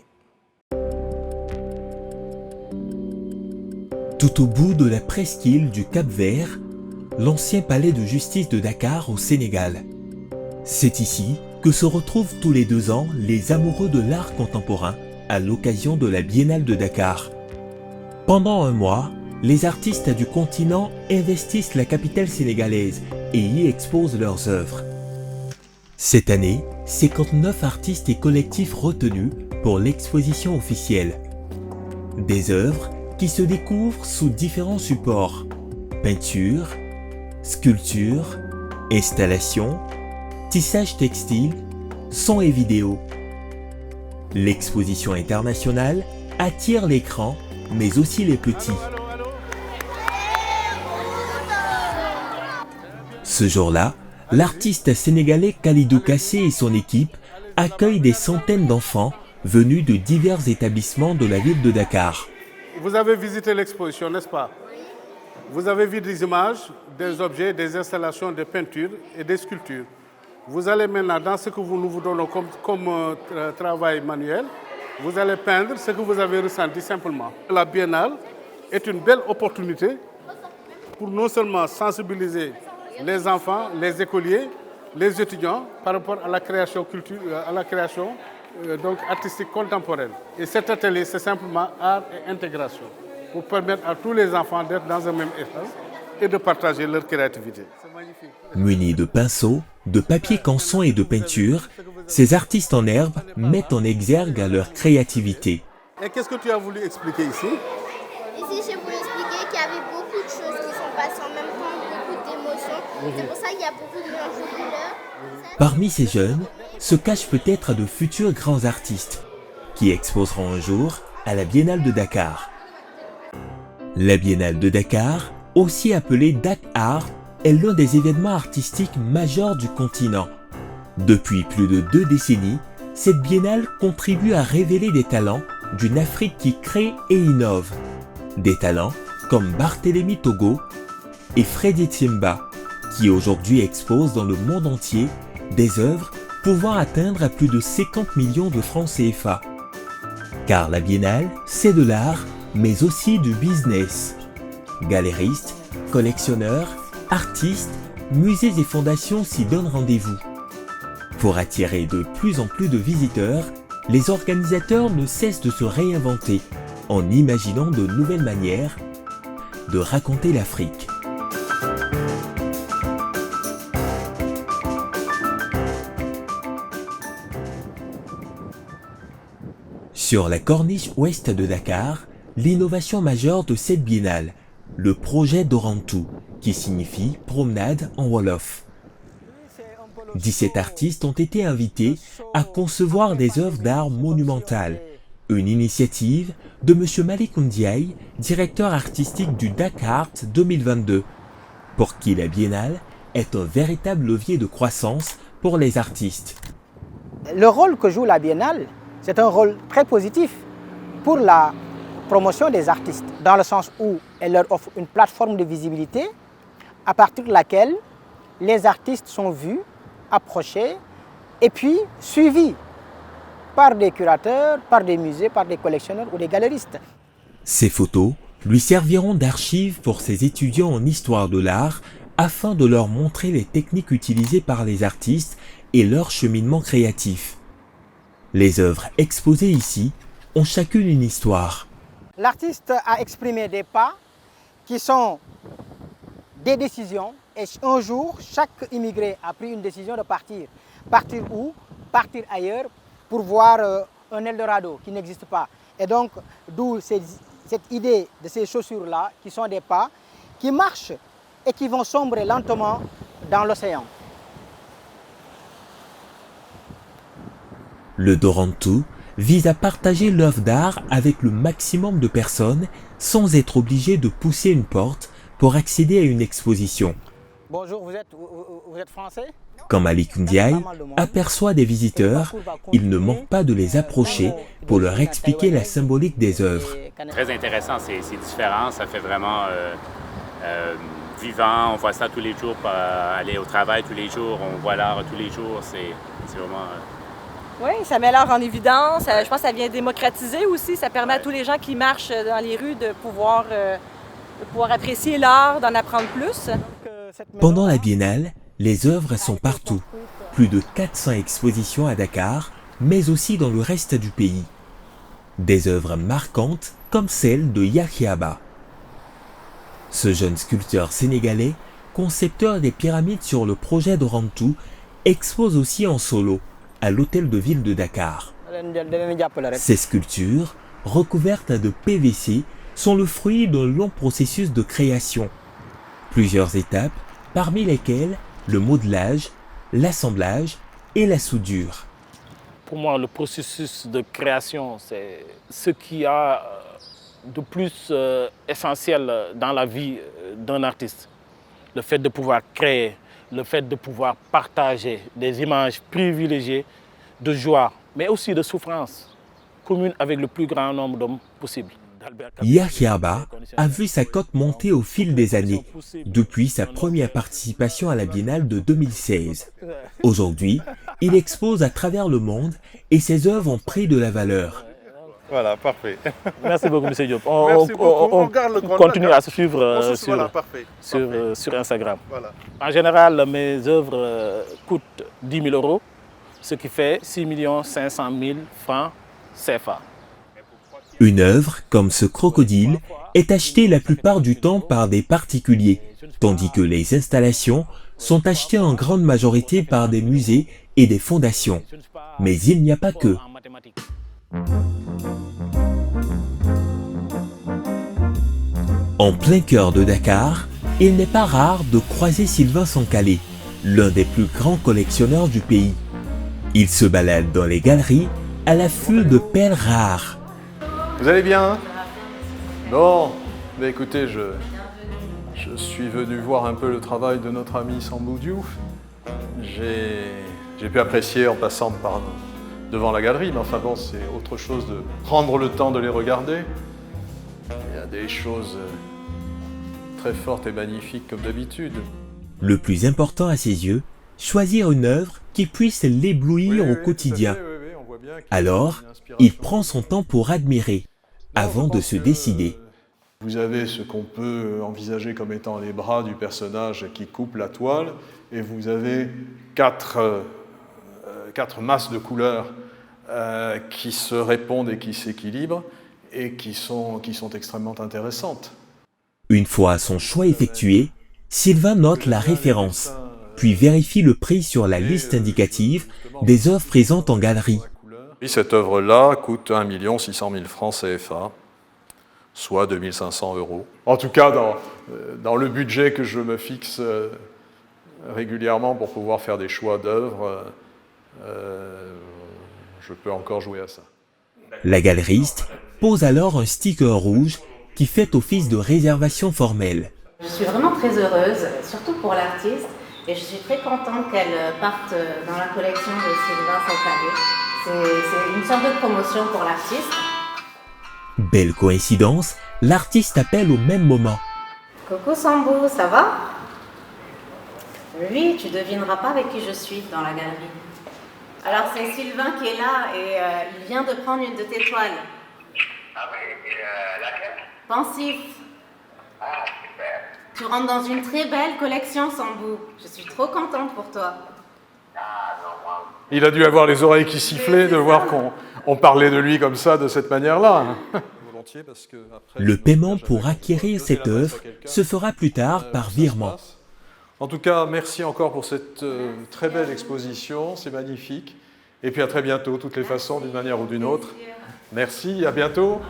Tout au bout de la presqu'île du Cap-Vert, l'ancien palais de justice de Dakar au Sénégal. C'est ici que se retrouvent tous les 2 ans les amoureux de l'art contemporain à l'occasion de la Biennale de Dakar. Pendant un mois, les artistes du continent investissent la capitale sénégalaise et y exposent leurs œuvres. Cette année, 59 artistes et collectifs retenus pour l'exposition officielle. Des œuvres qui se découvrent sous différents supports: peinture, sculpture, installation, tissage textile, son et vidéo. L'exposition internationale attire les grands, mais aussi les petits. Ce jour-là, l'artiste sénégalais Khalidou Kassé et son équipe accueillent des centaines d'enfants venus de divers établissements de la ville de Dakar. Vous avez visité l'exposition, n'est-ce pas? Vous avez vu des images, des objets, des installations, des peintures et des sculptures. Vous allez maintenant, dans ce que nous vous donnons comme travail manuel, vous allez peindre ce que vous avez ressenti simplement. La Biennale est une belle opportunité pour non seulement sensibiliser les enfants, les écoliers, les étudiants par rapport à la création donc artistique contemporaine. Et cet atelier, c'est simplement art et intégration, pour permettre à tous les enfants d'être dans un même espace et de partager leur créativité. Munis de pinceaux, de papier canson et de peinture, ces artistes en herbe mettent en exergue leur créativité. Et qu'est-ce que tu as voulu expliquer ici? Ici, j'ai voulu expliquer qu'il y avait beaucoup de choses qui sont passées en même temps, beaucoup d'émotions. C'est pour ça qu'il y a beaucoup de mélange de couleurs. Parmi ces jeunes se cachent peut-être de futurs grands artistes qui exposeront un jour à la Biennale de Dakar. La Biennale de Dakar, aussi appelée Dak-Art, est l'un des événements artistiques majeurs du continent. Depuis plus de 2 décennies, cette biennale contribue à révéler des talents d'une Afrique qui crée et innove. Des talents comme Barthélemy Togo et Freddy Timba, qui aujourd'hui exposent dans le monde entier des œuvres pouvant atteindre à plus de 50 millions de francs CFA. Car la biennale, c'est de l'art, mais aussi du business. Galéristes, collectionneurs, artistes, musées et fondations s'y donnent rendez-vous. Pour attirer de plus en plus de visiteurs, les organisateurs ne cessent de se réinventer en imaginant de nouvelles manières de raconter l'Afrique. Sur la corniche ouest de Dakar, l'innovation majeure de cette biennale, le projet Dorantou, qui signifie promenade en Wolof. 17 artistes ont été invités à concevoir des œuvres d'art monumentales, une initiative de M. Malik Ndiaye, directeur artistique du Dakar 2022, pour qui la biennale est un véritable levier de croissance pour les artistes. Le rôle que joue la biennale, c'est un rôle très positif pour la promotion des artistes, dans le sens où elle leur offre une plateforme de visibilité à partir de laquelle les artistes sont vus, approchés et puis suivis par des curateurs, par des musées, par des collectionneurs ou des galeristes. Ces photos lui serviront d'archives pour ses étudiants en histoire de l'art afin de leur montrer les techniques utilisées par les artistes et leur cheminement créatif. Les œuvres exposées ici ont chacune une histoire. L'artiste a exprimé des pas qui sont des décisions et un jour, chaque immigré a pris une décision de partir. Partir où? Partir ailleurs pour voir un Eldorado qui n'existe pas. Et donc, d'où cette idée de ces chaussures-là qui sont des pas qui marchent et qui vont sombrer lentement dans l'océan. Le Dorantou vise à partager l'œuvre d'art avec le maximum de personnes sans être obligé de pousser une porte pour accéder à une exposition. Bonjour, vous êtes français? Quand Malik Ndiaye aperçoit des visiteurs, il ne manque pas de les approcher pour leur expliquer la symbolique des œuvres. Très intéressant, c'est différent, ça fait vraiment vivant, on voit ça tous les jours, aller au travail tous les jours, on voit l'art tous les jours, c'est vraiment... Oui, ça met l'art en évidence, je pense que ça vient démocratiser aussi, ça permet à tous les gens qui marchent dans les rues de pouvoir apprécier l'art, d'en apprendre plus. Pendant la biennale, les œuvres sont partout. Plus de 400 expositions à Dakar, mais aussi dans le reste du pays. Des œuvres marquantes comme celle de Yahiaba. Ce jeune sculpteur sénégalais, concepteur des pyramides sur le projet Dorantou, expose aussi en solo à l'hôtel de ville de Dakar. Ces sculptures, recouvertes de PVC, sont le fruit d'un long processus de création. Plusieurs étapes, parmi lesquelles le modelage, l'assemblage et la soudure. Pour moi, le processus de création, c'est ce qui a de plus essentiel dans la vie d'un artiste. Le fait de pouvoir créer, le fait de pouvoir partager des images privilégiées de joie, mais aussi de souffrance commune avec le plus grand nombre d'hommes possible. Yahiaba a vu sa cote monter au fil des années, depuis sa première participation à la Biennale de 2016. Aujourd'hui, il expose à travers le monde et ses œuvres ont pris de la valeur. Voilà, parfait. Merci beaucoup, M. Diop. On continue à se suivre sur Instagram. Voilà. En général, mes œuvres coûtent 10 000 €, ce qui fait 6 500 000 francs CFA. Une œuvre, comme ce crocodile, est achetée la plupart du temps par des particuliers, tandis que les installations sont achetées en grande majorité par des musées et des fondations. Mais il n'y a pas que. En plein cœur de Dakar, il n'est pas rare de croiser Sylvain Sankhalé, l'un des plus grands collectionneurs du pays. Il se balade dans les galeries à l'affût de perles rares. Vous allez bien? Bon, bah écoutez, je suis venu voir un peu le travail de notre ami Sambou Diouf. J'ai pu apprécier en passant devant la galerie, mais enfin bon, c'est autre chose de prendre le temps de les regarder. Il y a des choses très fortes et magnifiques comme d'habitude. Le plus important à ses yeux, choisir une œuvre qui puisse l'éblouir au quotidien. Alors, il prend son temps pour admirer, avant de se décider. Vous avez ce qu'on peut envisager comme étant les bras du personnage qui coupe la toile, et vous avez quatre masses de couleurs qui se répondent et qui s'équilibrent, et qui sont extrêmement intéressantes. Une fois son choix effectué, Sylvain note la référence, puis vérifie le prix sur la liste indicative des œuvres présentes en galerie. Et cette œuvre-là coûte 1 600 000 francs CFA, soit 2 500 €. En tout cas, dans le budget que je me fixe régulièrement pour pouvoir faire des choix d'œuvres, je peux encore jouer à ça. La galeriste pose alors un sticker rouge qui fait office de réservation formelle. Je suis vraiment très heureuse, surtout pour l'artiste, et je suis très contente qu'elle parte dans la collection de Sylvain Sankale. C'est une sorte de promotion pour l'artiste. Belle coïncidence, l'artiste appelle au même moment. Coucou Sambou, ça va? Oui, tu devineras pas avec qui je suis dans la galerie. Alors c'est Sylvain qui est là et il vient de prendre une de tes toiles. Ah oui, laquelle? Pensif. Ah, super. Tu rentres dans une très belle collection, Sambou. Je suis trop contente pour toi. Ah non, moi... Il a dû avoir les oreilles qui sifflaient de voir qu'on parlait de lui comme ça, de cette manière-là. Le paiement pour acquérir cette œuvre se fera plus tard par virement. En tout cas, merci encore pour cette très belle exposition, c'est magnifique. Et puis à très bientôt, de toutes les façons, d'une manière ou d'une autre. Merci, à bientôt.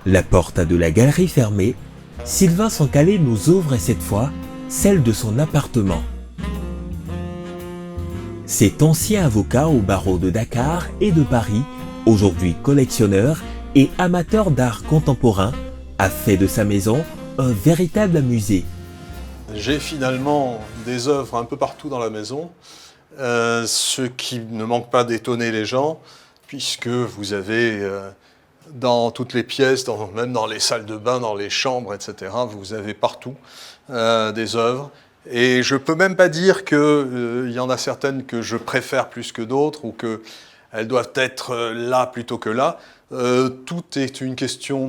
La porte de la galerie fermée, Sylvain Sankale nous ouvre cette fois celle de son appartement. Cet ancien avocat au barreau de Dakar et de Paris, aujourd'hui collectionneur et amateur d'art contemporain, a fait de sa maison un véritable musée. J'ai finalement des œuvres un peu partout dans la maison, ce qui ne manque pas d'étonner les gens, puisque vous avez dans toutes les pièces, même dans les salles de bain, dans les chambres, etc., vous avez partout des œuvres. Et je ne peux même pas dire qu'il y en a certaines que je préfère plus que d'autres ou qu'elles doivent être là plutôt que là. Tout est une question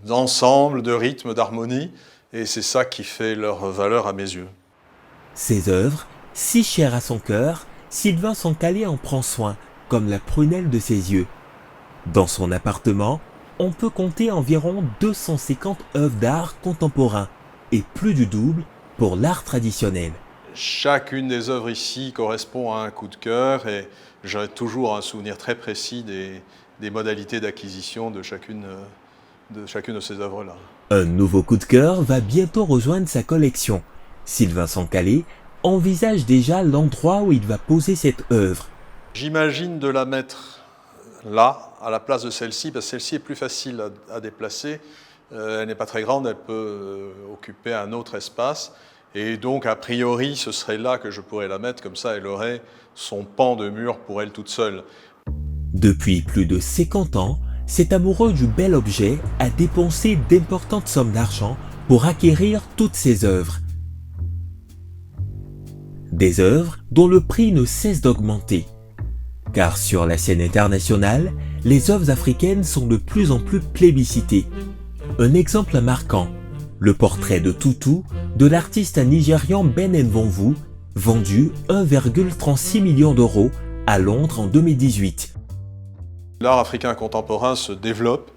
d'ensemble, de rythme, d'harmonie. Et c'est ça qui fait leur valeur à mes yeux. Ces œuvres, si chères à son cœur, Sylvain Sankale en prend soin, comme la prunelle de ses yeux. Dans son appartement, on peut compter environ 250 œuvres d'art contemporain et plus du double pour l'art traditionnel. Chacune des œuvres ici correspond à un coup de cœur et j'ai toujours un souvenir très précis des modalités d'acquisition de chacune de ces œuvres-là. Un nouveau coup de cœur va bientôt rejoindre sa collection. Sylvain Sankale envisage déjà l'endroit où il va poser cette œuvre. J'imagine de la mettre là, à la place de celle-ci, parce que celle-ci est plus facile à déplacer. Elle n'est pas très grande, elle peut occuper un autre espace. Et donc, a priori, ce serait là que je pourrais la mettre, comme ça elle aurait son pan de mur pour elle toute seule. Depuis plus de 50 ans, cet amoureux du bel objet a dépensé d'importantes sommes d'argent pour acquérir toutes ces œuvres. Des œuvres dont le prix ne cesse d'augmenter. Car sur la scène internationale, les œuvres africaines sont de plus en plus plébiscitées. Un exemple marquant, le portrait de Tutu de l'artiste nigérian Ben Nvonvu, vendu 1,36 million d'euros à Londres en 2018. L'art africain contemporain se développe,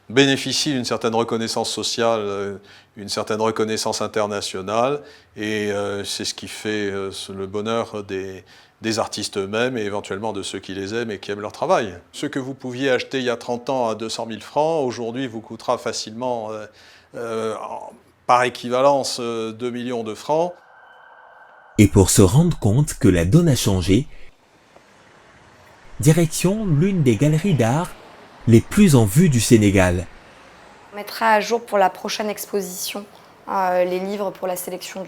bénéficie d'une certaine reconnaissance sociale, une certaine reconnaissance internationale, et c'est ce qui fait le bonheur des artistes eux-mêmes et éventuellement de ceux qui les aiment et qui aiment leur travail. Ce que vous pouviez acheter il y a 30 ans à 200 000 francs, aujourd'hui vous coûtera facilement, par équivalence, 2 millions de francs. Et pour se rendre compte que la donne a changé, direction l'une des galeries d'art les plus en vue du Sénégal. On mettra à jour pour la prochaine exposition les livres pour la sélection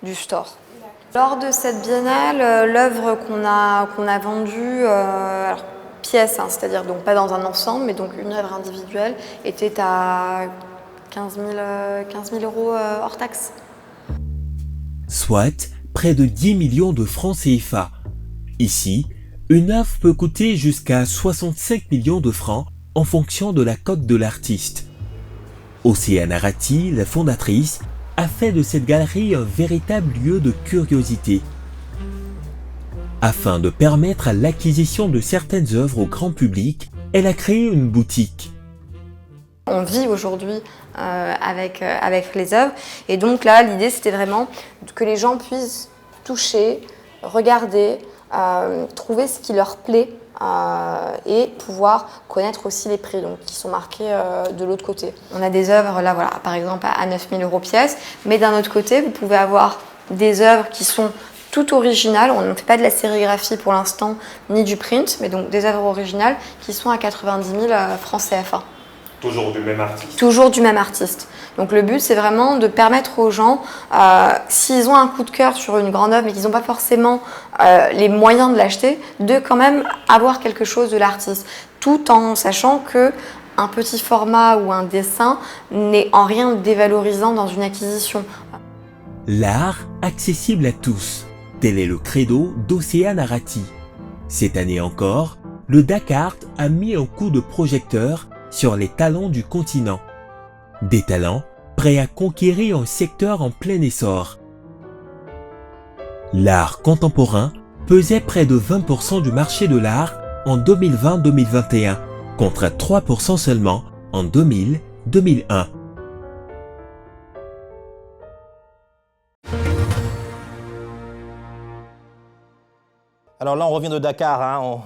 du store. Lors de cette biennale, l'œuvre qu'on a vendue, alors pièce, hein, c'est-à-dire donc pas dans un ensemble, mais donc une œuvre individuelle, était à 15 000 euros hors taxe. Soit près de 10 millions de francs CFA. Ici, une œuvre peut coûter jusqu'à 65 millions de francs en fonction de la cote de l'artiste. Océane Arati, la fondatrice, a fait de cette galerie un véritable lieu de curiosité. Afin de permettre l'acquisition de certaines œuvres au grand public, elle a créé une boutique. On vit aujourd'hui avec les œuvres, et donc là l'idée c'était vraiment que les gens puissent toucher, regarder, trouver ce qui leur plaît et pouvoir connaître aussi les prix donc, qui sont marqués de l'autre côté. On a des œuvres, là, voilà, par exemple, à 9 000 € pièce, mais d'un autre côté, vous pouvez avoir des œuvres qui sont toutes originales. On ne fait pas de la sérigraphie pour l'instant, ni du print, mais donc des œuvres originales qui sont à 90 000 francs CFA. Toujours du même artiste. Toujours du même artiste. Donc le but, c'est vraiment de permettre aux gens, s'ils ont un coup de cœur sur une grande œuvre, mais qu'ils n'ont pas forcément les moyens de l'acheter, de quand même avoir quelque chose de l'artiste, tout en sachant que un petit format ou un dessin n'est en rien dévalorisant dans une acquisition. L'art accessible à tous, tel est le credo d'Océane Arati. Cette année encore, le Dakar a mis un coup de projecteur sur les talents du continent. Des talents prêts à conquérir un secteur en plein essor. L'art contemporain pesait près de 20% du marché de l'art en 2020-2021, contre 3% seulement en 2000-2001. Alors là, on revient de Dakar, hein.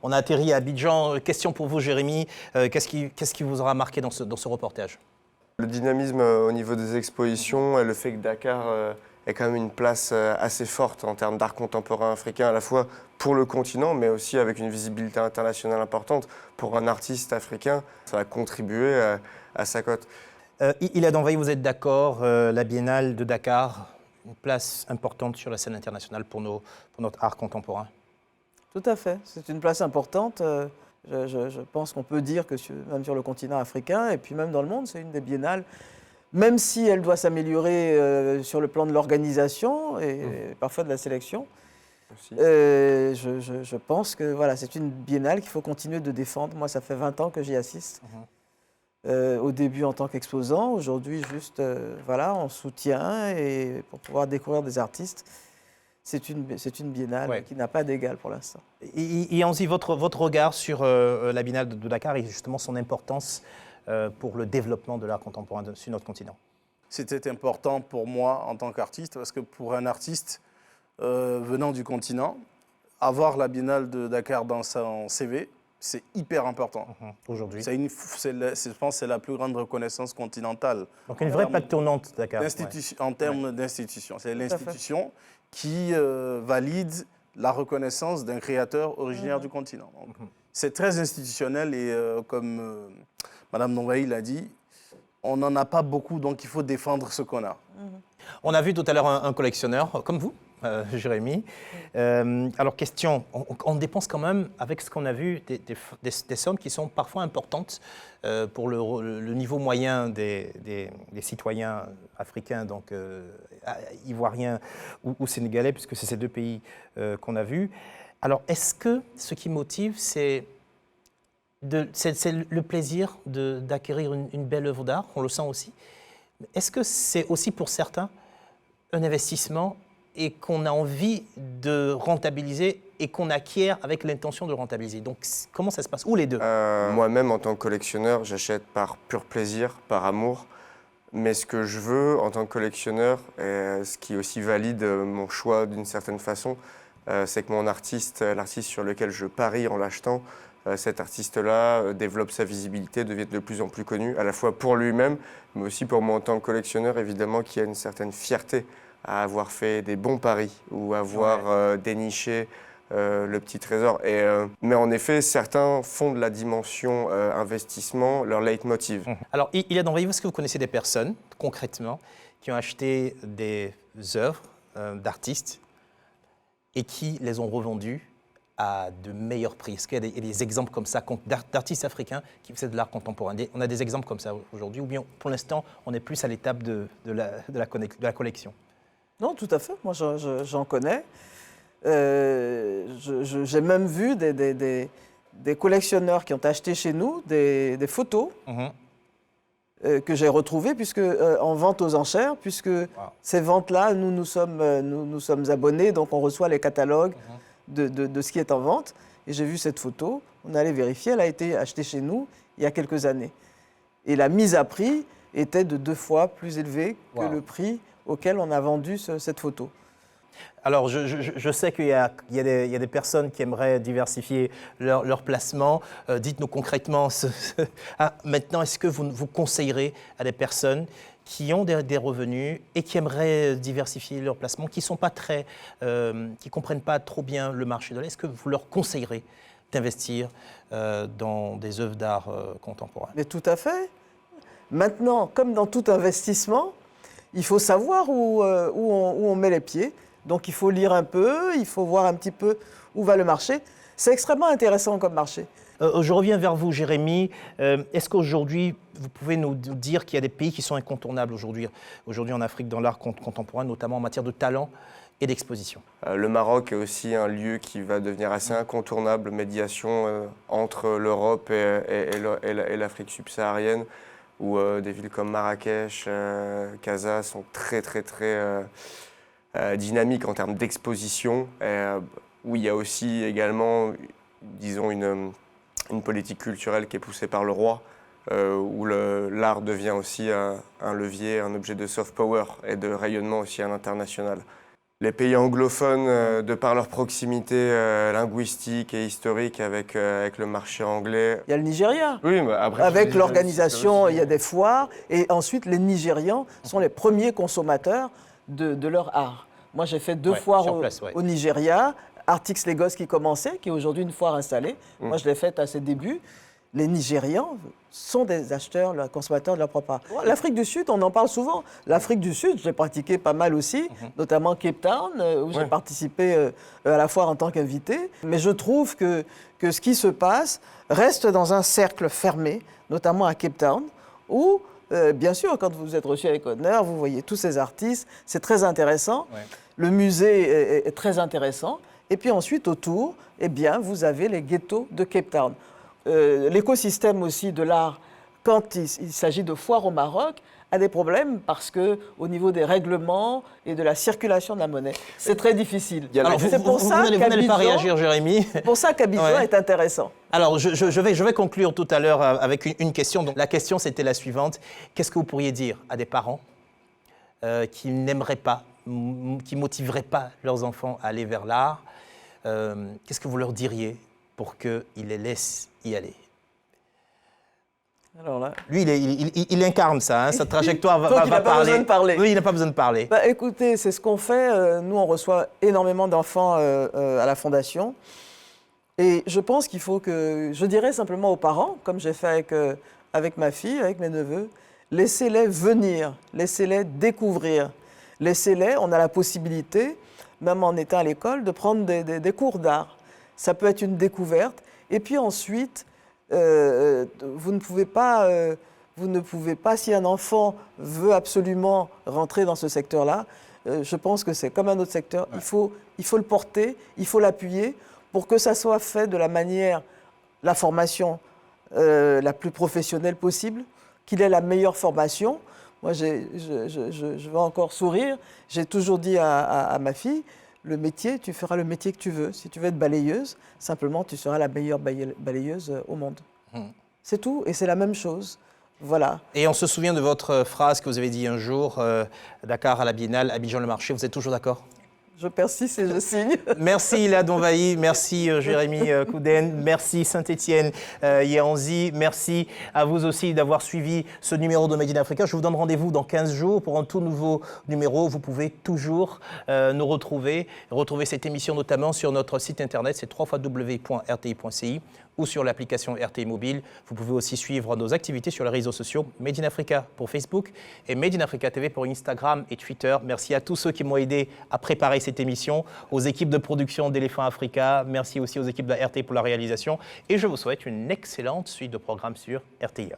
On a atterri à Abidjan. Question pour vous, Jérémy. Qu'est-ce qui vous aura marqué dans ce reportage? Le dynamisme au niveau des expositions et le fait que Dakar ait quand même une place assez forte en termes d'art contemporain africain, à la fois pour le continent, mais aussi avec une visibilité internationale importante. Pour un artiste africain, ça va contribuer à sa cote. Ilad Envahi, vous êtes d'accord, la Biennale de Dakar, une place importante sur la scène internationale pour notre art contemporain? Tout à fait, c'est une place importante. Je pense qu'on peut dire que même sur le continent africain et puis même dans le monde, c'est une des biennales, même si elle doit s'améliorer sur le plan de l'organisation et parfois de la sélection. Je pense que voilà, c'est une biennale qu'il faut continuer de défendre. Moi, ça fait 20 ans que j'y assiste. Au début en tant qu'exposant, aujourd'hui juste voilà, en soutien et pour pouvoir découvrir des artistes. C'est une biennale qui n'a pas d'égal pour l'instant. Et Anzy, votre regard sur la Biennale de Dakar et justement son importance pour le développement de l'art contemporain sur notre continent? C'était important pour moi en tant qu'artiste, parce que pour un artiste venant du continent, avoir la Biennale de Dakar dans son CV, c'est hyper important. Aujourd'hui. Je pense que c'est la plus grande reconnaissance continentale. Donc une vraie plaque tournante, Dakar. En termes d'institution. C'est l'institution qui valide la reconnaissance d'un créateur originaire du continent. C'est très institutionnel et comme Mme Envahi l'a dit, on n'en a pas beaucoup, donc il faut défendre ce qu'on a. On a vu tout à l'heure un collectionneur, comme vous, Jérémy. Alors question, on dépense quand même, avec ce qu'on a vu, des sommes qui sont parfois importantes pour le niveau moyen des citoyens africains, donc ivoiriens ou sénégalais, puisque c'est ces deux pays qu'on a vus. Alors est-ce que ce qui motive, c'est le plaisir d'acquérir une belle œuvre d'art? On le sent aussi. Est-ce que c'est aussi pour certains un investissement et qu'on a envie de rentabiliser et qu'on acquiert avec l'intention de rentabiliser? Donc comment ça se passe? Ou les deux? Moi-même, en tant que collectionneur, j'achète par pur plaisir, par amour. Mais ce que je veux en tant que collectionneur, et ce qui aussi valide mon choix d'une certaine façon, c'est que mon artiste, l'artiste sur lequel je parie en l'achetant, cet artiste-là développe sa visibilité, devient de plus en plus connu, à la fois pour lui-même, mais aussi pour moi en tant que collectionneur, évidemment, qui a une certaine fierté à avoir fait des bons paris ou avoir déniché le petit trésor. Mais en effet, certains font de la dimension investissement leur leitmotiv. Alors, Ilad Envahi, est-ce que vous connaissez des personnes, concrètement, qui ont acheté des œuvres d'artistes et qui les ont revendues à de meilleurs prix? Est-ce qu'il y a des exemples comme ça d'artistes africains qui faisaient de l'art contemporain? On a des exemples comme ça aujourd'hui, ou bien pour l'instant, on est plus à l'étape de la collection? Non, tout à fait. Moi, j'en connais. J'ai même vu des collectionneurs qui ont acheté chez nous des photos que j'ai retrouvées en vente aux enchères, puisque ces ventes-là, nous sommes abonnés, donc on reçoit les catalogues de ce qui est en vente. Et j'ai vu cette photo, on allait vérifier, elle a été achetée chez nous il y a quelques années. Et la mise à prix était de 2 fois plus élevée que le prix auquel on a vendu cette photo. Alors, je sais qu'il y a des personnes qui aimeraient diversifier leur placement. Dites-nous concrètement, maintenant, est-ce que vous conseillerez à des personnes qui ont des revenus et qui aimeraient diversifier leur placement, qui ne comprennent pas trop bien le marché de l'art, est-ce que vous leur conseillerez d'investir dans des œuvres d'art contemporain? Mais tout à fait. Maintenant, comme dans tout investissement, il faut savoir où on met les pieds. Donc il faut lire un peu, il faut voir un petit peu où va le marché. C'est extrêmement intéressant comme marché. Je reviens vers vous, Jérémy. Est-ce qu'aujourd'hui, vous pouvez nous dire qu'il y a des pays qui sont incontournables aujourd'hui en Afrique dans l'art contemporain, notamment en matière de talent et d'exposition? Le Maroc est aussi un lieu qui va devenir assez incontournable, médiation entre l'Europe et l'Afrique subsaharienne, où des villes comme Marrakech, Casa sont très dynamiques en termes d'exposition, où il y a aussi également, disons, une politique culturelle qui est poussée par le roi, où l'art devient aussi un levier, un objet de soft power et de rayonnement aussi à l'international. Les pays anglophones, de par leur proximité linguistique et historique avec le marché anglais. Il y a le Nigeria. Oui, mais après, avec l'organisation, il y a des foires. Et ensuite, les Nigérians sont les premiers consommateurs de leur art. Moi, j'ai fait 2 foires au Nigeria. Artix Lagos qui commençait, qui est aujourd'hui une foire installée. Moi, je l'ai faite à ses débuts. Les Nigérians sont des acheteurs, consommateurs de leur propre art. L'Afrique du Sud, on en parle souvent. L'Afrique du Sud, j'ai pratiqué pas mal aussi, notamment Cape Town, où j'ai participé à la foire en tant qu'invité. Mais je trouve que ce qui se passe reste dans un cercle fermé, notamment à Cape Town, où, bien sûr, quand vous êtes reçu avec honneur, vous voyez tous ces artistes, c'est très intéressant. Ouais. Le musée est très intéressant. Et puis ensuite, autour, eh bien, vous avez les ghettos de Cape Town. L'écosystème aussi de l'art, quand il s'agit de foires au Maroc, a des problèmes parce qu'au niveau des règlements et de la circulation de la monnaie, c'est très difficile. C'est pour ça vous n'allez pas réagir, Jérémy. C'est pour ça qu'Abidjan est intéressant. Alors, je vais conclure tout à l'heure avec une question. Donc, la question, c'était la suivante. Qu'est-ce que vous pourriez dire à des parents qui n'aimeraient pas, qui ne motiveraient pas leurs enfants à aller vers l'art? Qu'est-ce que vous leur diriez pour qu'ils les laissent y aller? Alors là... Lui, il incarne ça, hein, sa trajectoire va parler. Pas besoin de parler. Oui, il n'a pas besoin de parler. Bah, écoutez, c'est ce qu'on fait. Nous, on reçoit énormément d'enfants à la Fondation. Et je pense qu'il faut que... Je dirais simplement aux parents, comme j'ai fait avec ma fille, avec mes neveux, laissez-les venir, laissez-les découvrir. Laissez-les, on a la possibilité, même en étant à l'école, de prendre des cours d'art. Ça peut être une découverte. Et puis ensuite, vous ne pouvez pas, si un enfant veut absolument rentrer dans ce secteur-là, je pense que c'est comme un autre secteur, il faut le porter, il faut l'appuyer pour que ça soit fait de la manière, la formation la plus professionnelle possible, qu'il ait la meilleure formation. Moi, je vais encore sourire, j'ai toujours dit à ma fille, le métier, tu feras le métier que tu veux. Si tu veux être balayeuse, simplement, tu seras la meilleure balayeuse au monde. C'est tout, et c'est la même chose. Voilà. Et on se souvient de votre phrase que vous avez dit un jour, Dakar à la Biennale, Abidjan le marché. Vous êtes toujours d'accord? Je persiste et je signe. Merci Ila Donvaï, merci Jérémy Kouden, merci Saint-Étienne Yeanzi, merci à vous aussi d'avoir suivi ce numéro de Made in Africa. Je vous donne rendez-vous dans 15 jours pour un tout nouveau numéro. Vous pouvez toujours nous retrouver cette émission notamment sur notre site internet, c'est www.rti.ci ou sur l'application RTI Mobile. Vous pouvez aussi suivre nos activités sur les réseaux sociaux, Made in Africa pour Facebook et Made in Africa TV pour Instagram et Twitter. Merci à tous ceux qui m'ont aidé à préparer cette émission, aux équipes de production d'Éléphant Africa, merci aussi aux équipes de la RTI pour la réalisation et je vous souhaite une excellente suite de programmes sur RTI.